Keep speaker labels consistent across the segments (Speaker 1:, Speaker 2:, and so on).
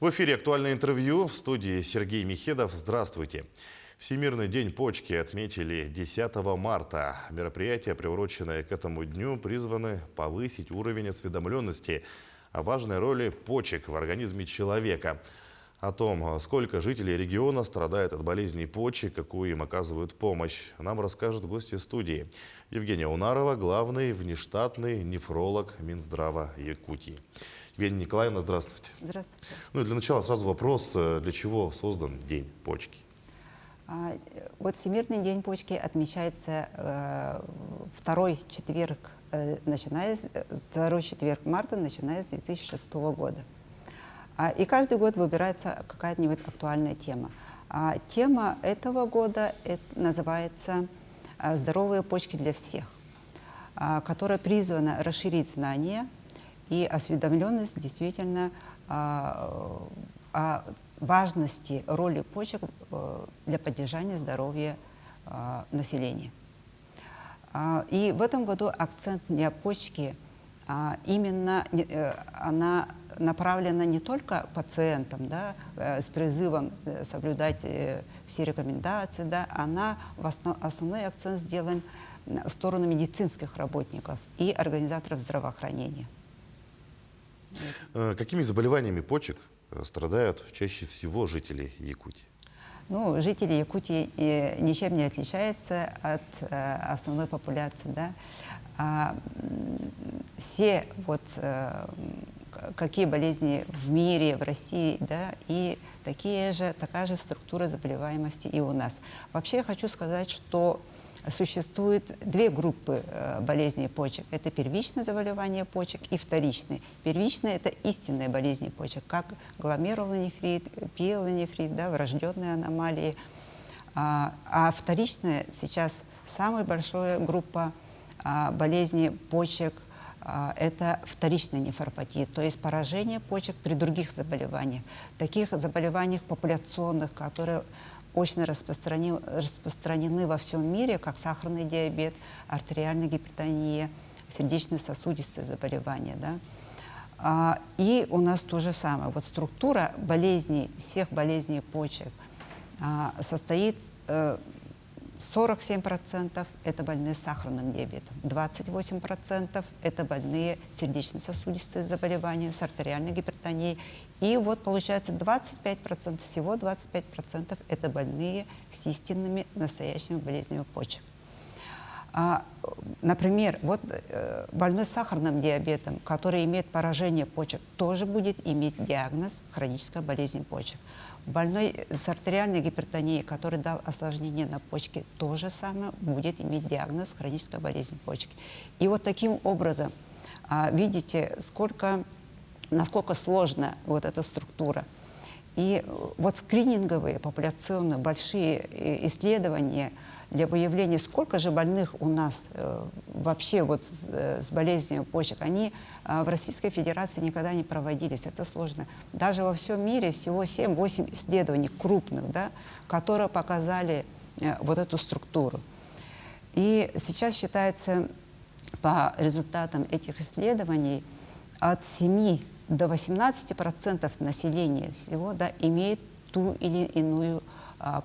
Speaker 1: В эфире «Актуальное интервью», в студии Сергей Михедов. Здравствуйте. Всемирный день почки отметили 10 марта. Мероприятия, приуроченные к этому дню, призваны повысить уровень осведомленности о важной роли почек в организме человека. О том, сколько жителей региона страдают от болезней почек, какую им оказывают помощь, нам расскажет гости студии. Евгения Унарова, главный внештатный нефролог Минздрава Якутии. Евгения Николаевна, здравствуйте.
Speaker 2: Здравствуйте.
Speaker 1: Ну и для начала сразу вопрос, для чего создан День почки?
Speaker 2: Вот Всемирный день почки отмечается второй четверг марта, начиная с 2006 года. И каждый год выбирается какая-нибудь актуальная тема. Тема этого года называется «Здоровые почки для всех», которая призвана расширить знания и осведомленность действительно о важности роли почек для поддержания здоровья населения. И в этом году акцент на почки именно она направлена не только пациентам, да, с призывом соблюдать все рекомендации, да, основной акцент сделан в сторону медицинских работников и организаторов здравоохранения.
Speaker 1: Какими заболеваниями почек страдают чаще всего жители Якутии?
Speaker 2: Ну, жители Якутии ничем не отличаются от основной популяции, да. Все какие болезни в мире, в России, да, и такая же структура заболеваемости и у нас. Вообще я хочу сказать, что существует две группы болезней почек. Это первичные заболевания почек и вторичные. Первичные – это истинные болезни почек, как гломерулонефрит, пиелонефрит, да, врожденные аномалии. А вторичные сейчас самая большая группа болезней почек – это вторичная нефропатия, то есть поражение почек при других заболеваниях. Таких заболеваниях популяционных, которые очень распространены во всем мире, как сахарный диабет, артериальная гипертония, сердечно-сосудистые заболевания. Да? И у нас то же самое. Вот структура болезней, всех болезней почек состоит 47% это больные с сахарным диабетом, 28% это больные сердечно-сосудистые заболевания с артериальной гипертонией. И вот получается 25%, всего 25% это больные с истинными настоящими болезнями почек. Например, вот больной с сахарным диабетом, который имеет поражение почек, тоже будет иметь диагноз хроническая болезнь почек. Больной с артериальной гипертонией, который дал осложнение на почке, то же самое будет иметь диагноз хроническая болезнь почки. И вот таким образом, видите, насколько сложна вот эта структура. И вот скрининговые, популяционные, большие исследования для выявления, сколько же больных у нас вообще вот с болезнью почек, они в Российской Федерации никогда не проводились. Это сложно. Даже во всем мире всего 7-8 исследований крупных, да, которые показали вот эту структуру. И сейчас считается, по результатам этих исследований, от 7 до 18% населения всего, да, имеет ту или иную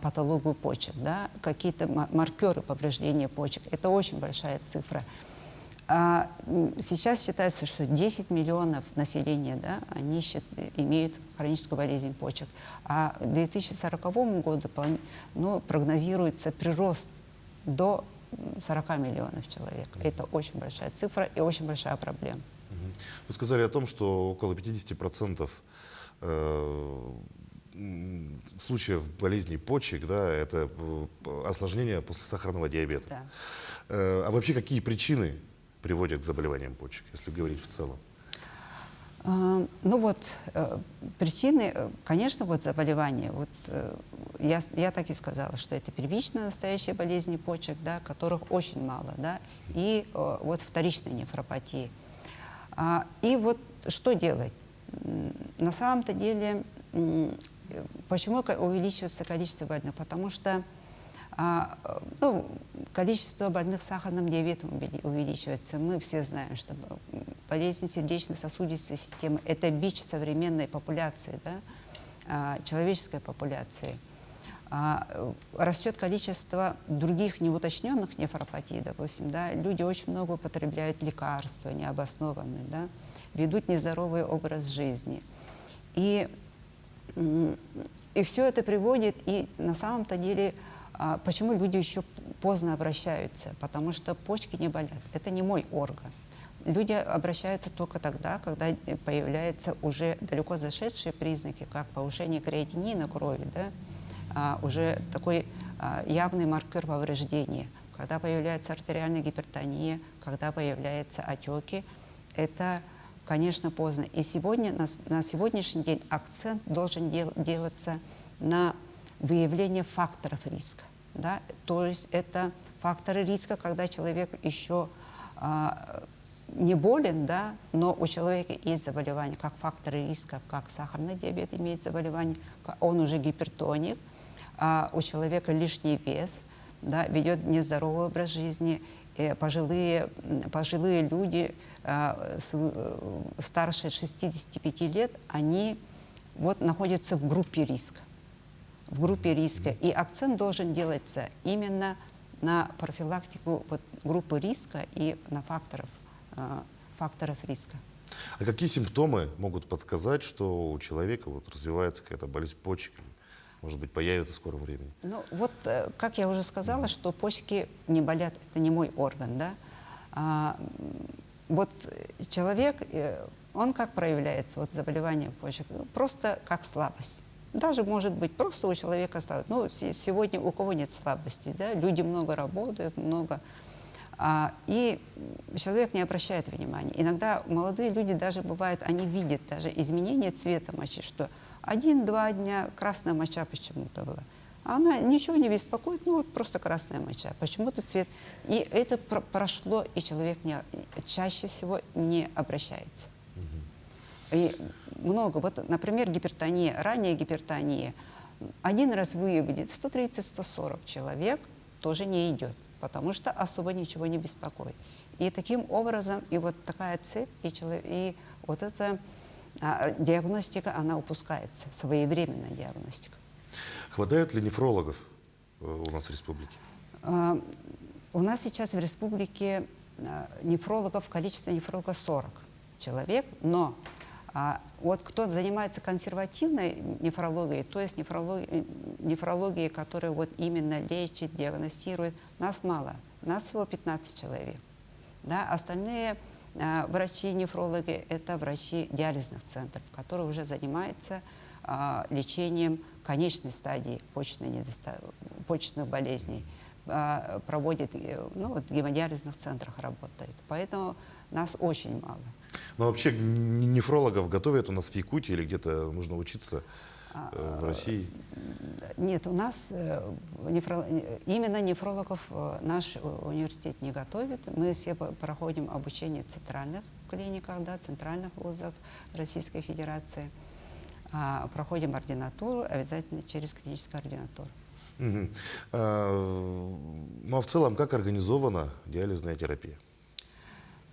Speaker 2: патологию почек, да, какие-то маркеры повреждения почек. Это очень большая цифра. Сейчас считается, что 10 миллионов населения, да, они имеют хроническую болезнь почек. А к 2040 году прогнозируется прирост до 40 миллионов человек. Это очень большая цифра и очень большая проблема.
Speaker 1: Вы сказали о том, что около 50% случаев болезней почек, да, это осложнения после сахарного диабета.
Speaker 2: Да.
Speaker 1: А вообще какие причины приводят к заболеваниям почек, если говорить в целом?
Speaker 2: Ну вот, причины, конечно, вот заболевания. Вот, я так и сказала, что это первичные настоящие болезни почек, да, которых очень мало, да, и вот вторичная нефропатия. И вот что делать? На самом-то деле, почему увеличивается количество больных? Потому что количество больных с сахарным диабетом увеличивается. Мы все знаем, что болезнь сердечно-сосудистой системы – это бич современной популяции. Да? человеческой популяции. Растет количество других неуточненных нефропатий, допустим, да, люди очень много употребляют лекарства необоснованные, да, ведут нездоровый образ жизни. И все это приводит, и на самом-то деле, почему люди еще поздно обращаются? Потому что почки не болят. Это не мой орган. Люди обращаются только тогда, когда появляются уже далеко зашедшие признаки, как повышение креатинина крови, да, уже такой явный маркер повреждения. Когда появляется артериальная гипертония, когда появляются отеки, это, конечно, поздно. И сегодня, на сегодняшний день акцент должен делаться на выявление факторов риска. Да? То есть это факторы риска, когда человек еще не болен, да, но у человека есть заболевания, как факторы риска, как сахарный диабет имеет заболевание, он уже гипертоник, у человека лишний вес, да, ведет нездоровый образ жизни, пожилые люди старше 65 лет, они вот находятся в группе риска. В группе риска. И акцент должен делаться именно на профилактику вот, группы риска и на факторов риска.
Speaker 1: А какие симптомы могут подсказать, что у человека вот развивается какая-то болезнь почек, может быть, появится в скором времени?
Speaker 2: Ну, вот, как я уже сказала, что почки не болят, это не мой орган, да. Вот человек, он как проявляется, вот заболевание почек? Просто как слабость. Даже, может быть, просто у человека слабость. Ну, сегодня у кого нет слабости, да? Люди много работают, много. И человек не обращает внимания. Иногда молодые люди даже бывают, они видят даже изменение цвета мочи, что 1-2 дня красная моча почему-то была. А она ничего не беспокоит, ну вот просто красная моча. Почему-то цвет. И это прошло, и человек чаще всего не обращается. И много. Вот, например, гипертония, ранняя гипертония. Один раз выявили 130-140 человек, тоже не идет, потому что особо ничего не беспокоит. И таким образом, и вот такая цепь, и вот эта диагностика, она упускается, своевременная диагностика.
Speaker 1: Хватает ли нефрологов у нас в республике?
Speaker 2: У нас сейчас в республике нефрологов, количество нефрологов 40 человек, но вот кто занимается консервативной нефрологией, то есть нефрологией, которая вот именно лечит, диагностирует, нас мало, нас всего 15 человек. Да? Остальные врачи-нефрологи – это врачи диализных центров, которые уже занимаются лечением конечной стадии почечных болезней, проводят, ну вот в гемодиализных центрах работают. Поэтому нас очень мало.
Speaker 1: Но вообще нефрологов готовят у нас в Якутии или где-то нужно учиться в России?
Speaker 2: Нет, у нас именно нефрологов наш университет не готовит. Мы все проходим обучение в центральных клиниках, да, центральных вузов Российской Федерации. Проходим ординатуру, обязательно через клиническую ординатуру.
Speaker 1: Ну а в целом, как организована диализная терапия?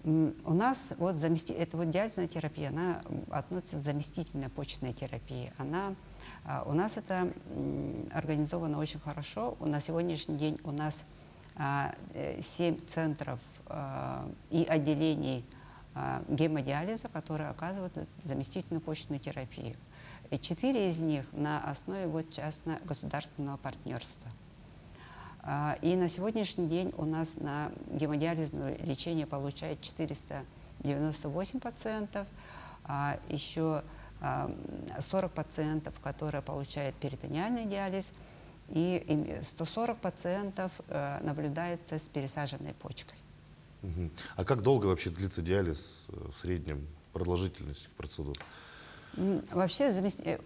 Speaker 2: У нас вот эта вот диализная терапия, она относится к заместительной почечной терапии. У нас это организовано очень хорошо. На сегодняшний день у нас 7 центров и отделений гемодиализа, которые оказывают заместительную почечную терапию. И 4 из них на основе вот частно-государственного партнерства. И на сегодняшний день у нас на гемодиализное лечение получает 498 пациентов, еще 40 пациентов, которые получают перитониальный диализ, и 140 пациентов наблюдается с пересаженной почкой.
Speaker 1: А как долго вообще длится диализ в среднем, продолжительность процедур?
Speaker 2: Вообще,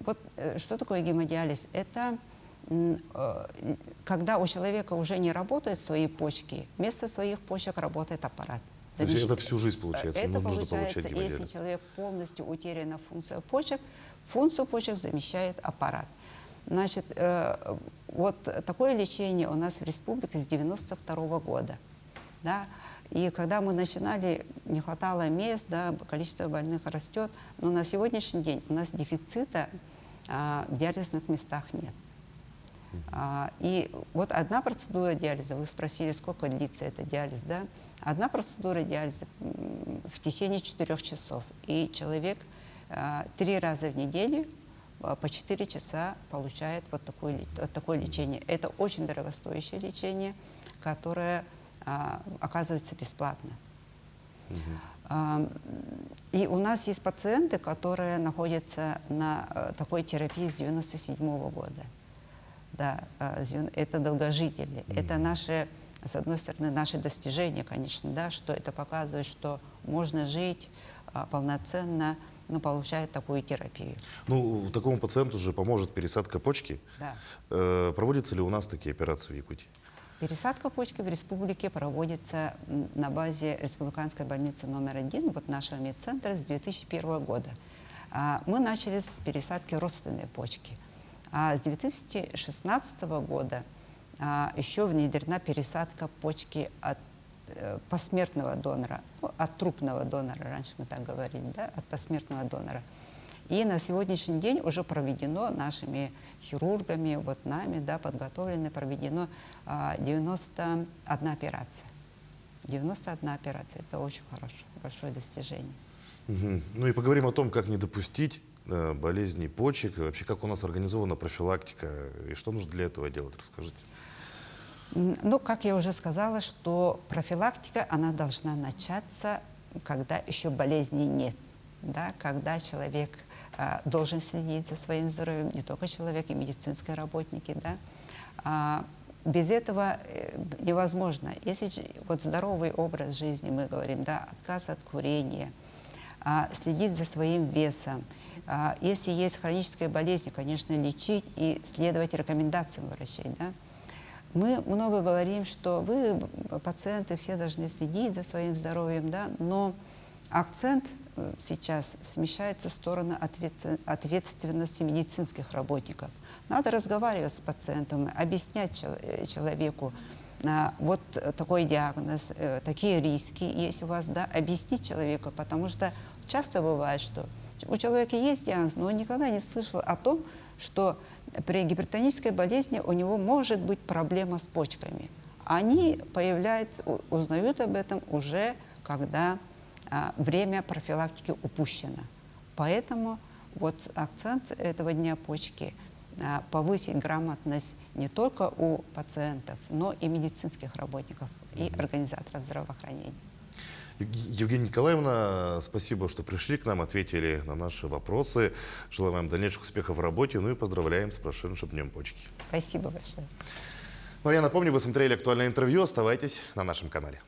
Speaker 2: вот что такое гемодиализ? Это когда у человека уже не работают свои почки, вместо своих почек работает аппарат.
Speaker 1: То есть это всю жизнь получается?
Speaker 2: Это
Speaker 1: нужно
Speaker 2: получается,
Speaker 1: получать гемодиализ.
Speaker 2: если человек полностью утеряна функция почек, функцию почек замещает аппарат. Значит, вот такое лечение у нас в республике с 1992 года. Да? И когда мы начинали, не хватало мест, да, количество больных растет, но на сегодняшний день у нас дефицита в диализных местах нет. И вот одна процедура диализа, вы спросили, сколько длится этот диализ, да? Одна процедура диализа в течение 4 часов. И человек 3 раза в неделю по 4 часа получает вот такое лечение. Это очень дорогостоящее лечение, которое оказывается бесплатно. И у нас есть пациенты, которые находятся на такой терапии с 1997 года. Да, это долгожители. Это наши, с одной стороны, наши достижения, конечно, да, что это показывает, что можно жить полноценно, но получая такую терапию.
Speaker 1: Ну, такому пациенту же поможет пересадка почки.
Speaker 2: Да.
Speaker 1: Проводятся ли у нас такие операции в Якутии?
Speaker 2: Пересадка почки в республике проводится на базе Республиканской больницы номер 1, вот нашего медцентра, с 2001 года. Мы начали с пересадки родственной почки. А с 2016 года еще внедрена пересадка почки от посмертного донора, ну, от трупного донора, раньше мы так говорили, да, от посмертного донора. И на сегодняшний день уже проведено нашими хирургами, вот нами, да, подготовлено, проведено 91 операция. 91 операция, это очень хорошо, большое достижение.
Speaker 1: Ну и поговорим о том, как не допустить болезней почек, и вообще как у нас организована профилактика, и что нужно для этого делать, расскажите.
Speaker 2: Ну, как я уже сказала, что профилактика, она должна начаться, когда еще болезни нет, да, когда человек должен следить за своим здоровьем, не только человек, и медицинские работники, да. Без этого невозможно. Если вот здоровый образ жизни, мы говорим, да, отказ от курения, следить за своим весом. Если есть хроническая болезнь, конечно, лечить и следовать рекомендациям врачей. Да? Мы много говорим, что вы, пациенты, все должны следить за своим здоровьем, да? Но акцент сейчас смещается в сторону ответственности медицинских работников. Надо разговаривать с пациентом, объяснять человеку, вот такой диагноз, такие риски есть у вас, да, объяснить человеку, потому что часто бывает, что у человека есть диагноз, но он никогда не слышал о том, что при гипертонической болезни у него может быть проблема с почками. Они появляются, узнают об этом уже, когда время профилактики упущено. Поэтому вот акцент этого дня почки – повысить грамотность не только у пациентов, но и медицинских работников и организаторов здравоохранения.
Speaker 1: Евгения Николаевна, спасибо, что пришли к нам, ответили на наши вопросы. Желаем вам дальнейших успехов в работе, ну и поздравляем с прошедшим днем почки.
Speaker 2: Спасибо большое.
Speaker 1: Ну а я напомню, вы смотрели актуальное интервью, оставайтесь на нашем канале.